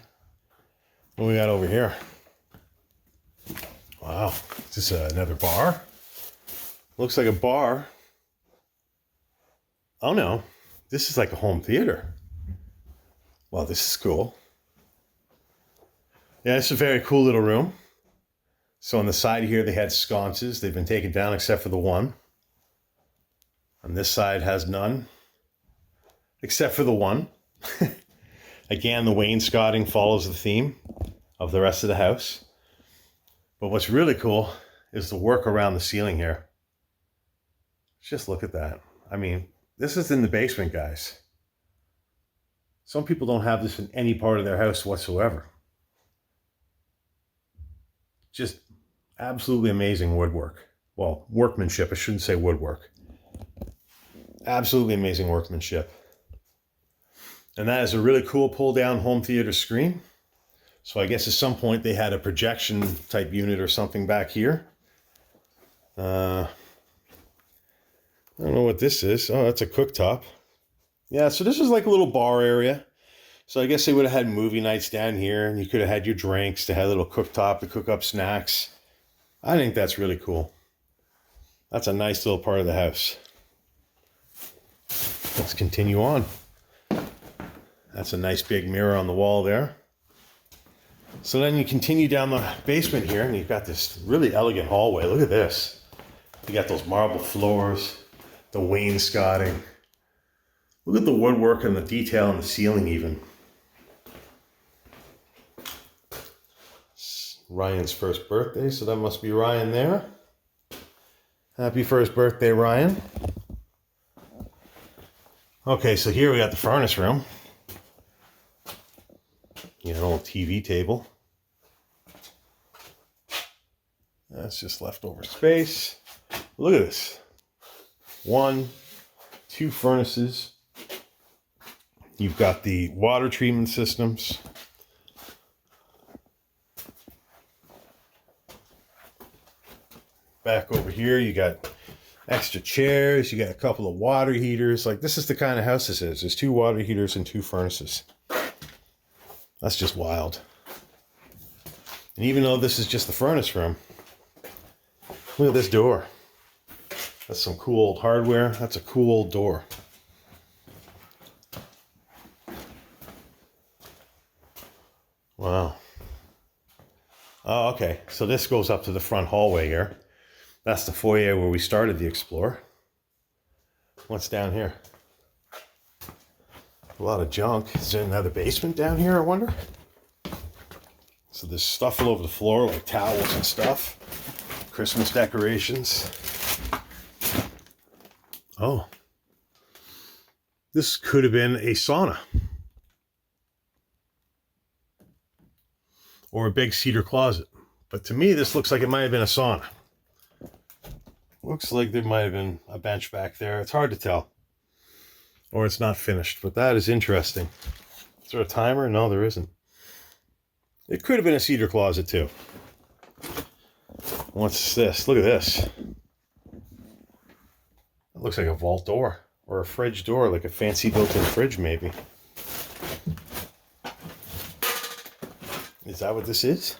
What we got over here? Wow, is this another bar? Looks like a bar. Oh no, this is like a home theater. Wow, this is cool. Yeah, it's a very cool little room. So on the side here, they had sconces. They've been taken down except for the one. On this side has none, except for the one. Again, the wainscoting follows the theme of the rest of the house. But what's really cool is the work around the ceiling here. Just look at that. I mean, this is in the basement, guys. Some people don't have this in any part of their house whatsoever. Just absolutely amazing woodwork. Well, workmanship. I shouldn't say woodwork. Absolutely amazing workmanship. And that is a really cool pull-down home theater screen. So I guess at some point they had a projection type unit or something back here. I don't know what this is. Oh, that's a cooktop. Yeah, so this is like a little bar area. So I guess they would have had movie nights down here, and you could have had your drinks. They had a little cooktop to cook up snacks. I think that's really cool. That's a nice little part of the house. Let's continue on. That's a nice big mirror on the wall there. So then you continue down the basement here, and you've got this really elegant hallway. Look at this. You got those marble floors, the wainscoting. Look at the woodwork and the detail on the ceiling even. It's Ryan's first birthday, so that must be Ryan there. Happy first birthday, Ryan. Okay, so here we got the furnace room. You know, an old TV table. That's just leftover space. Look at this. 1, 2 furnaces. You've got the water treatment systems. Back over here, you got extra chairs. You got a couple of water heaters. Like, this is the kind of house this is. There's 2 water heaters and 2 furnaces. That's just wild. And even though this is just the furnace room, look at this door. That's some cool old hardware. That's a cool old door. Wow. Oh, okay. So this goes up to the front hallway here. That's the foyer where we started the explore. What's down here? A lot of junk. Is there another basement down here, I wonder? So there's stuff all over the floor, like towels and stuff. Christmas decorations. Oh. This could have been a sauna. Or a big cedar closet. But to me, this looks like it might have been a sauna. Looks like there might have been a bench back there. It's hard to tell. Or it's not finished. But that is interesting. Is there a timer? No, there isn't. It could have been a cedar closet too. What's this? Look at this. It looks like a vault door. Or a fridge door, like a fancy built-in fridge maybe. Is that what this is?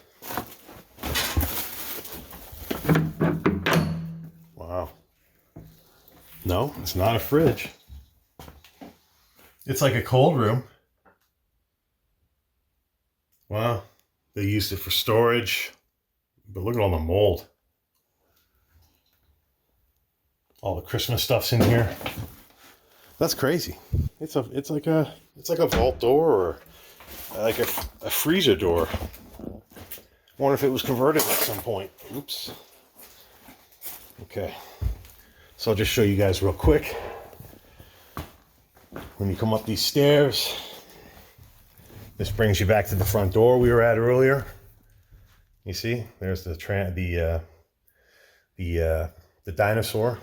Wow. No, it's not a fridge. It's like a cold room. Wow. They used it for storage. But look at all the mold. All the Christmas stuff's in here. That's crazy. It's like a vault door or like a freezer door. I wonder if it was converted at some point. Oops. Okay. So I'll just show you guys real quick. When you come up these stairs, this brings you back to the front door we were at earlier. You see, there's the dinosaur.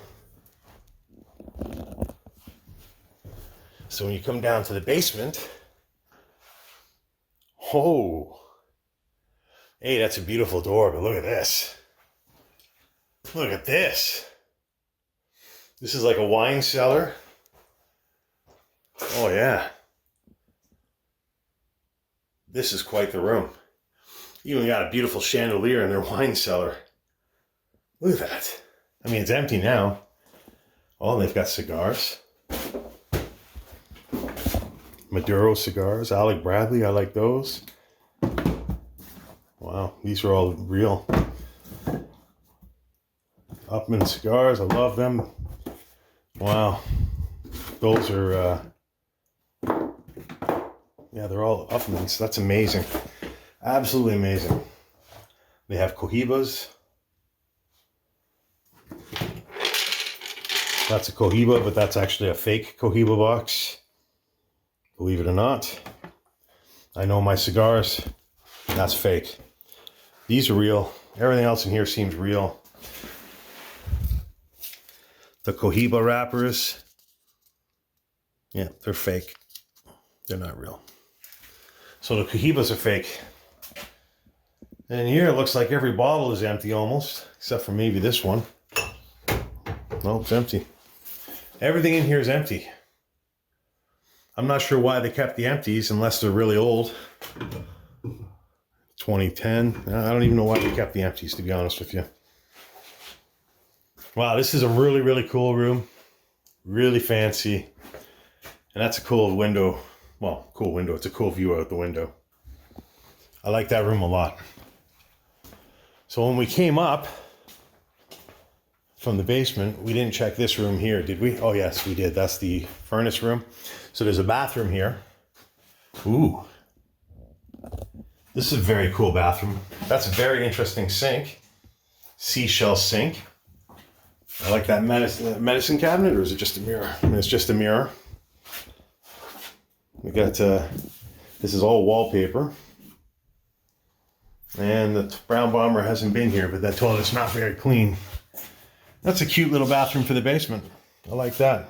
So when you come down to the basement, oh, hey, that's a beautiful door, but look at this. Look at this. This is like a wine cellar. Oh yeah. This is quite the room. Even got a beautiful chandelier in their wine cellar. Look at that. I mean, it's empty now. Oh, they've got cigars. Maduro cigars, Alec Bradley, I like those. Wow, these are all real. Upman cigars, I love them. Wow, those are, yeah, they're all Upmans. That's amazing. Absolutely amazing. They have Cohibas. That's a Cohiba, but that's actually a fake Cohiba box. Believe it or not. I know my cigars. That's fake. These are real. Everything else in here seems real. The Cohiba wrappers. Yeah, they're fake. They're not real. So the Cohibas are fake. And here it looks like every bottle is empty almost. Except for maybe this one. No, it's empty. Everything in here is empty. I'm not sure why they kept the empties unless they're really old. 2010. I don't even know why they kept the empties, to be honest with you. Wow, this is a really, really cool room. Really fancy. And that's a cool window. Well, cool window. It's a cool view out the window. I like that room a lot. So when we came up from the basement, we didn't check this room here, did we? Oh, yes, we did. That's the furnace room. So there's a bathroom here. Ooh. This is a very cool bathroom. That's a very interesting sink. Seashell sink. I like that medicine cabinet, or is it just a mirror? I mean, it's just a mirror. We got, this is all wallpaper. And the brown bomber hasn't been here, but that toilet's not very clean. That's a cute little bathroom for the basement. I like that.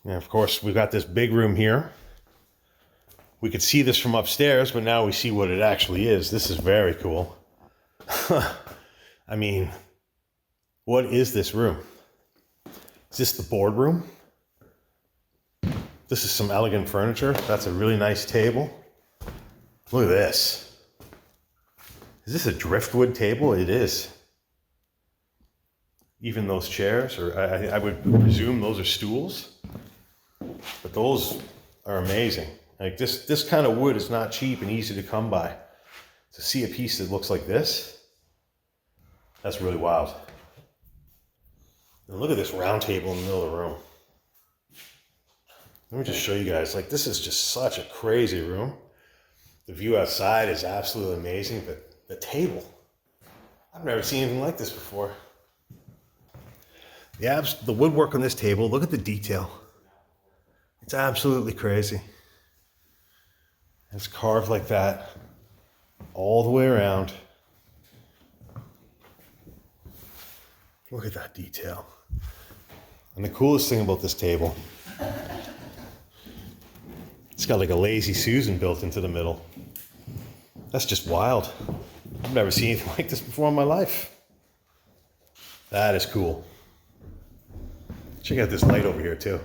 And of course, we've got this big room here. We could see this from upstairs, but now we see what it actually is. This is very cool. I mean, What is this room? Is this the boardroom? This is some elegant furniture. That's a really nice table. Look at this. Is this a driftwood table? It is. Even those chairs, or I would presume those are stools, but those are amazing. Like this kind of wood is not cheap and easy to come by. To see a piece that looks like this, that's really wild. And look at this round table in the middle of the room. Let me just show you guys, like this is just such a crazy room. The view outside is absolutely amazing, but the table, I've never seen anything like this before. The woodwork on this table, look at the detail. It's absolutely crazy. It's carved like that all the way around. Look at that detail. And the coolest thing about this table, it's got like a lazy Susan built into the middle. That's just wild. I've never seen anything like this before in my life. That is cool. Check out this light over here too.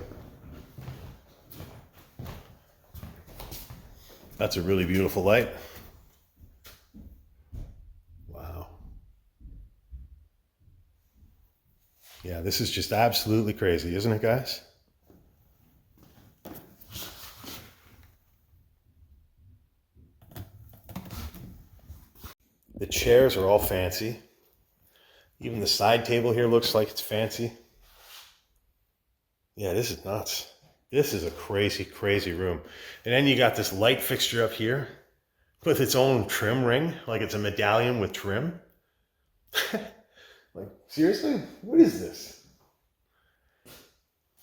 That's a really beautiful light. Wow. Yeah, this is just absolutely crazy, isn't it, guys? The chairs are all fancy. Even the side table here looks like it's fancy. Yeah, this is nuts. This is a crazy, crazy room. And then you got this light fixture up here with its own trim ring, like it's a medallion with trim. Like, seriously? What is this?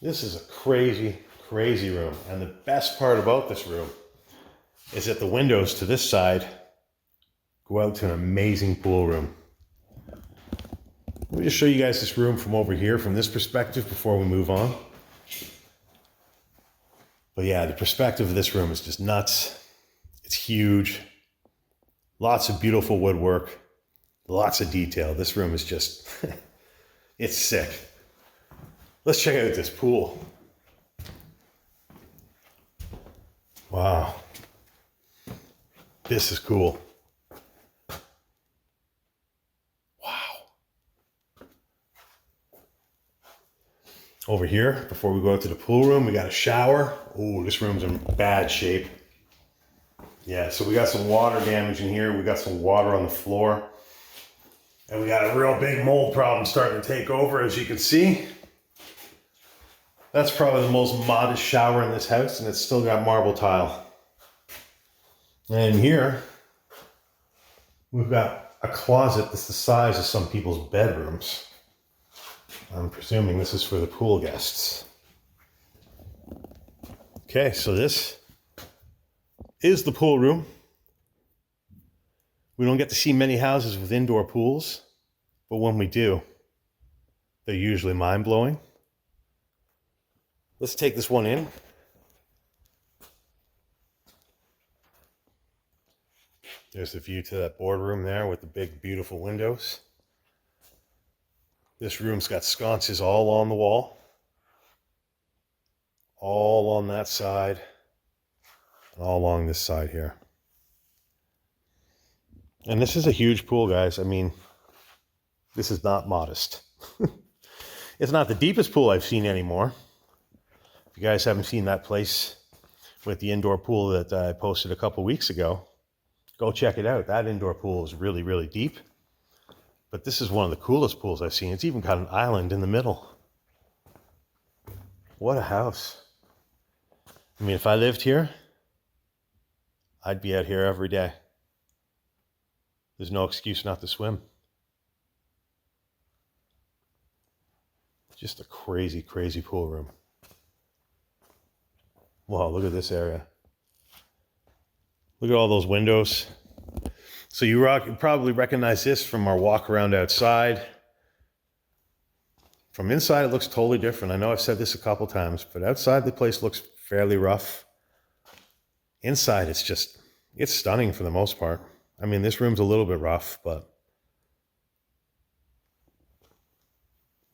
This is a crazy, crazy room. And the best part about this room is that the windows to this side go out to an amazing pool room. Let me just show you guys this room from over here, from this perspective, before we move on. But yeah, the perspective of this room is just nuts. It's huge. Lots of beautiful woodwork. Lots of detail. This room is just, it's sick. Let's check out this pool. Wow. This is cool. Over here, before we go out to the pool room, we got a shower. Oh, this room's in bad shape. Yeah, so we got some water damage in here. We got some water on the floor. And we got a real big mold problem starting to take over, as you can see. That's probably the most modest shower in this house, and it's still got marble tile. And here, we've got a closet that's the size of some people's bedrooms. I'm presuming this is for the pool guests. Okay, so this is the pool room. We don't get to see many houses with indoor pools, but when we do, they're usually mind-blowing. Let's take this one in. There's the view to that boardroom there with the big, beautiful windows. This room's got sconces all on the wall, all on that side, and all along this side here. And this is a huge pool, guys. I mean, this is not modest. It's not the deepest pool I've seen anymore. If you guys haven't seen that place with the indoor pool that I posted a couple weeks ago, go check it out. That indoor pool is really, really deep. But this is one of the coolest pools I've seen. It's even got an island in the middle. What a house. I mean, if I lived here, I'd be out here every day. There's no excuse not to swim. Just a crazy, crazy pool room. Wow, look at this area. Look at all those windows. So you probably recognize this from our walk around outside. From inside, it looks totally different. I know I've said this a couple times, but outside the place looks fairly rough. Inside, it's stunning for the most part. I mean, this room's a little bit rough, but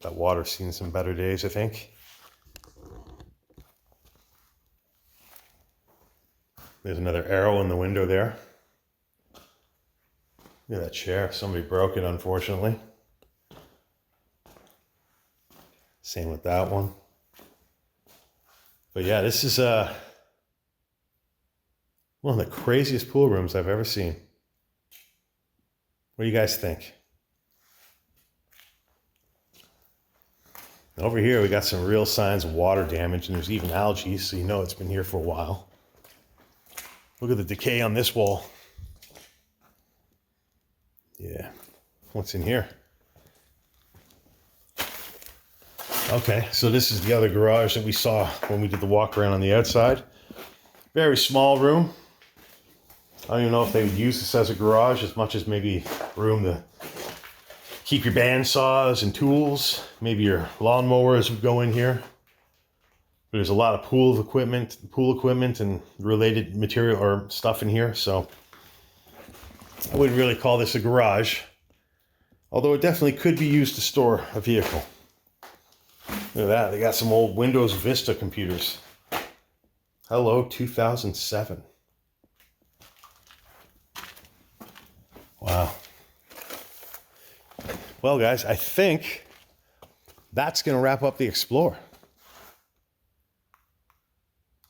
That water's seen some better days, I think. There's another arrow in the window there. Look at that chair. Somebody broke it, unfortunately. Same with that one. But yeah, this is one of the craziest pool rooms I've ever seen. What do you guys think? Over here, we got some real signs of water damage, and there's even algae, so you know it's been here for a while. Look at the decay on this wall. Yeah. What's in here? Okay, so this is the other garage that we saw when we did the walk around on the outside. Very small room. I don't even know if they would use this as a garage as much as maybe room to keep your bandsaws and tools. Maybe your lawnmowers would go in here. But there's a lot of pool equipment and related material or stuff in here. So I wouldn't really call this a garage. Although it definitely could be used to store a vehicle. Look at that. They got some old Windows Vista computers. Hello, 2007. Wow. Well, guys, I think that's going to wrap up the Explore.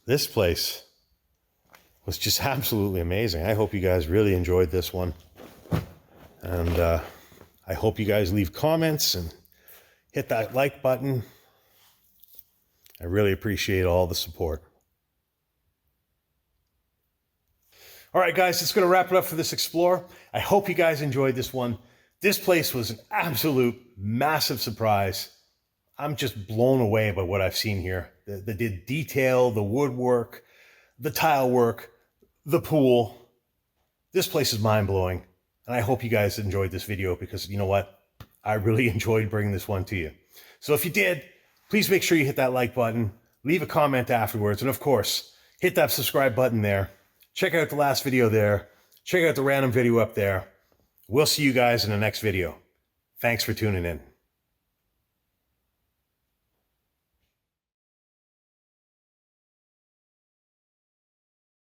This place was just absolutely amazing. I hope you guys really enjoyed this one. And I hope you guys leave comments and hit that like button. I really appreciate all the support. All right, guys, that's going to wrap it up for this Explore. I hope you guys enjoyed this one. This place was an absolute massive surprise. I'm just blown away by what I've seen here. The detail, the woodwork, the tile work, the pool. This place is mind-blowing. And I hope you guys enjoyed this video because you know what? I really enjoyed bringing this one to you. So if you did, please make sure you hit that like button, leave a comment afterwards, and of course, hit that subscribe button there. Check out the last video there. Check out the random video up there. We'll see you guys in the next video. Thanks for tuning in.